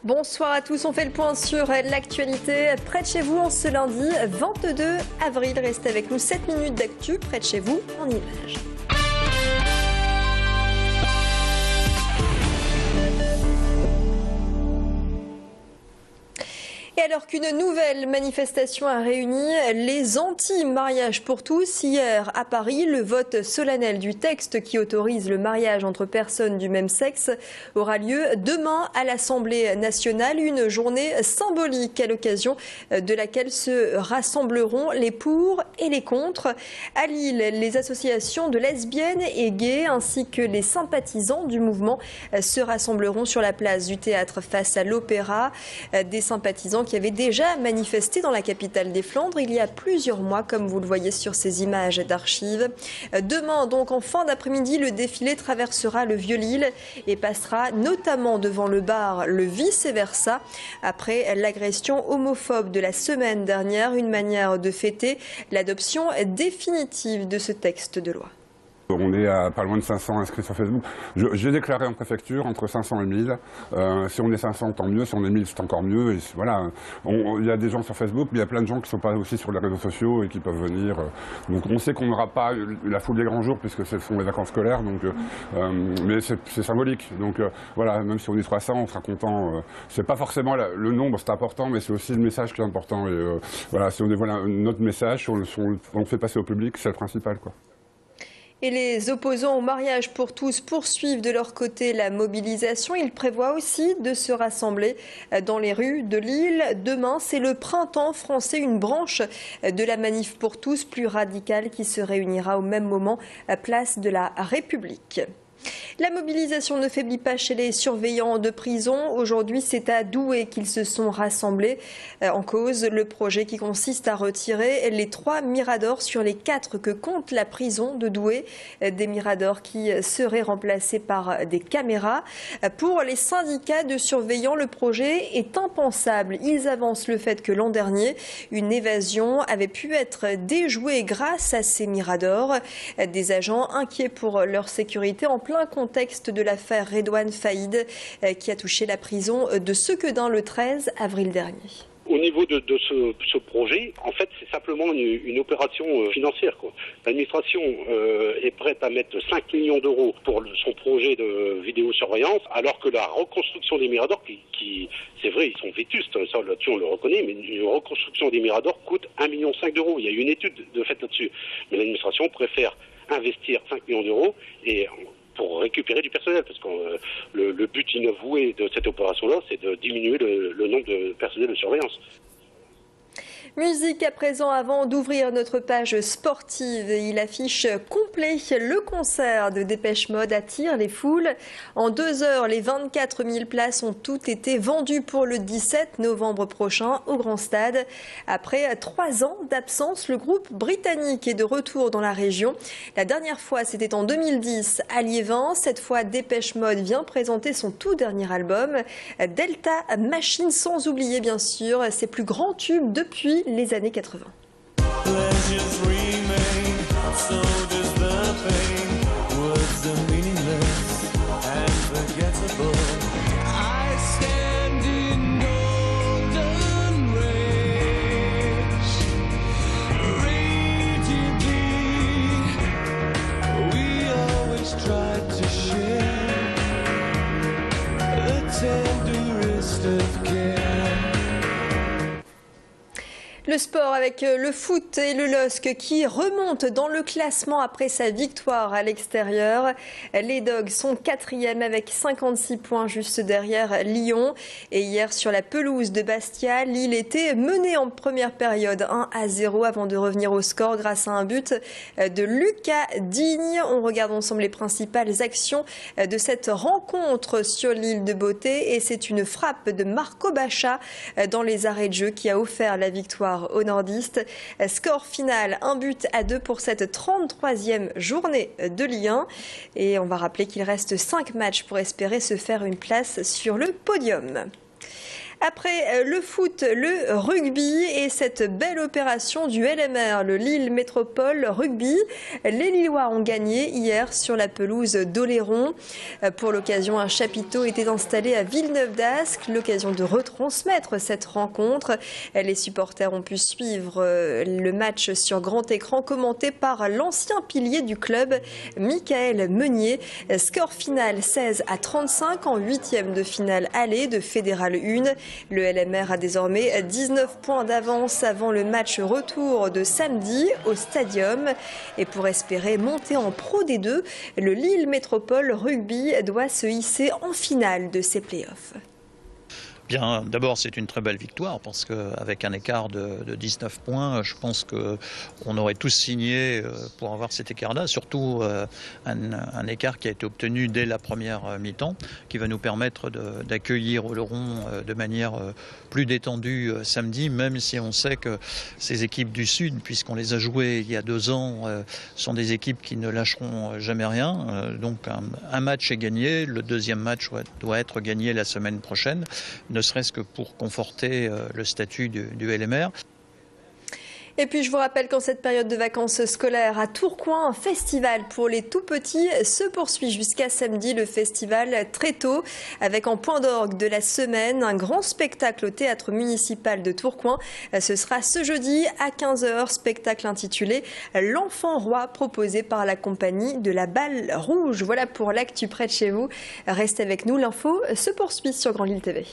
Bonsoir à tous, on fait le point sur l'actualité près de chez vous en ce lundi 22 avril. Restez avec nous 7 minutes d'actu près de chez vous en images. Et alors qu'une nouvelle manifestation a réuni les anti-mariage pour tous, hier à Paris, le vote solennel du texte qui autorise le mariage entre personnes du même sexe aura lieu demain à l'Assemblée nationale. Une journée symbolique à l'occasion de laquelle se rassembleront les pour et les contre. À Lille, les associations de lesbiennes et gays ainsi que les sympathisants du mouvement se rassembleront sur la place du théâtre face à l'Opéra. Des sympathisants qui avait déjà manifesté dans la capitale des Flandres il y a plusieurs mois, comme vous le voyez sur ces images d'archives. Demain, donc en fin d'après-midi, le défilé traversera le Vieux-Lille et passera notamment devant le bar le vice-versa. Après l'agression homophobe de la semaine dernière, une manière de fêter l'adoption définitive de ce texte de loi. On est à pas loin de 500 inscrits sur Facebook. J'ai déclaré en préfecture entre 500 et 1000. Si on est 500, tant mieux. Si on est 1000, c'est encore mieux. Et voilà. Il y a des gens sur Facebook, mais il y a plein de gens qui ne sont pas aussi sur les réseaux sociaux et qui peuvent venir. Donc on sait qu'on n'aura pas la foule des grands jours puisque ce sont les vacances scolaires. Donc, mais c'est symbolique. Donc voilà, même si on est 300, on sera content. C'est pas forcément le nombre, c'est important, mais c'est aussi le message qui est important. Et voilà, si on dévoile notre message, on le fait passer au public, c'est le principal, quoi. Et les opposants au mariage pour tous poursuivent de leur côté la mobilisation. Ils prévoient aussi de se rassembler dans les rues de Lille. Demain, c'est le printemps français, une branche de la manif pour tous plus radicale qui se réunira au même moment à place de la République. La mobilisation ne faiblit pas chez les surveillants de prison. Aujourd'hui, c'est à Douai qu'ils se sont rassemblés. En cause, le projet qui consiste à retirer les 3 miradors sur les 4 que compte la prison de Douai. Des miradors qui seraient remplacés par des caméras. Pour les syndicats de surveillants, le projet est impensable. Ils avancent le fait que l'an dernier, une évasion avait pu être déjouée grâce à ces miradors. Des agents inquiets pour leur sécurité en plein contexte de l'affaire Redouane Faïd qui a touché la prison de Sequedin le 13 avril dernier. Au niveau de ce projet, en fait, c'est simplement une opération financière, quoi. L'administration est prête à mettre 5 millions d'euros pour son projet de vidéosurveillance, alors que la reconstruction des miradors, qui c'est vrai, ils sont vétustes, ça là-dessus on le reconnaît, mais une reconstruction des miradors coûte 1,5 million d'euros. Il y a une étude de fait là-dessus. Mais l'administration préfère investir 5 millions d'euros et pour récupérer du personnel, parce que le but inavoué de cette opération-là, c'est de diminuer le nombre de personnel de surveillance. Musique à présent, avant d'ouvrir notre page sportive. Il affiche complet. Le concert de Dépêche Mode attire les foules. En 2 heures, les 24 000 places ont toutes été vendues pour le 17 novembre prochain au Grand Stade. Après 3 ans d'absence, le groupe britannique est de retour dans la région. La dernière fois, c'était en 2010 à Liévin. Cette fois, Dépêche Mode vient présenter son tout dernier album, Delta Machine, sans oublier bien sûr ses plus grands tubes depuis les années 80. Le sport avec le foot et le LOSC qui remontent dans le classement après sa victoire à l'extérieur. Les Dogs sont 4e avec 56 points juste derrière Lyon. Et hier sur la pelouse de Bastia, Lille était menée en première période 1-0 avant de revenir au score grâce à un but de Lucas Digne. On regarde ensemble les principales actions de cette rencontre sur l'île de Beauté. Et c'est une frappe de Marco Baccia dans les arrêts de jeu qui a offert la victoire aux nordistes. Score final, 1-2 pour cette 33e journée de Ligue 1. Et on va rappeler qu'il reste 5 matchs pour espérer se faire une place sur le podium. Après le foot, le rugby et cette belle opération du LMR, le Lille Métropole Rugby, les Lillois ont gagné hier sur la pelouse d'Oléron. Pour l'occasion, un chapiteau était installé à Villeneuve-d'Ascq, l'occasion de retransmettre cette rencontre. Les supporters ont pu suivre le match sur grand écran commenté par l'ancien pilier du club, Michael Meunier. Score final 16-35 en 8e de finale aller de Fédéral 1. Le LMR a désormais 19 points d'avance avant le match retour de samedi au Stadium. Et pour espérer monter en Pro D2, le Lille Métropole Rugby doit se hisser en finale de ses playoffs. Bien, d'abord, c'est une très belle victoire parce qu'avec un écart de 19 points, je pense qu'on aurait tous signé pour avoir cet écart-là, surtout un écart qui a été obtenu dès la première mi-temps, qui va nous permettre d'accueillir Oloron de manière plus détendue samedi, même si on sait que ces équipes du Sud, puisqu'on les a jouées il y a 2 ans, sont des équipes qui ne lâcheront jamais rien. Donc un match est gagné, le deuxième match doit être gagné la semaine prochaine, ne serait-ce que pour conforter le statut du LMR. Et puis je vous rappelle qu'en cette période de vacances scolaires à Tourcoing, un festival pour les tout petits se poursuit jusqu'à samedi, le festival très tôt, avec en point d'orgue de la semaine un grand spectacle au théâtre municipal de Tourcoing. Ce sera ce jeudi à 15h, spectacle intitulé L'Enfant Roi, proposé par la compagnie de la Balle Rouge. Voilà pour l'actu près de chez vous. Restez avec nous, l'info se poursuit sur Grand Lille TV.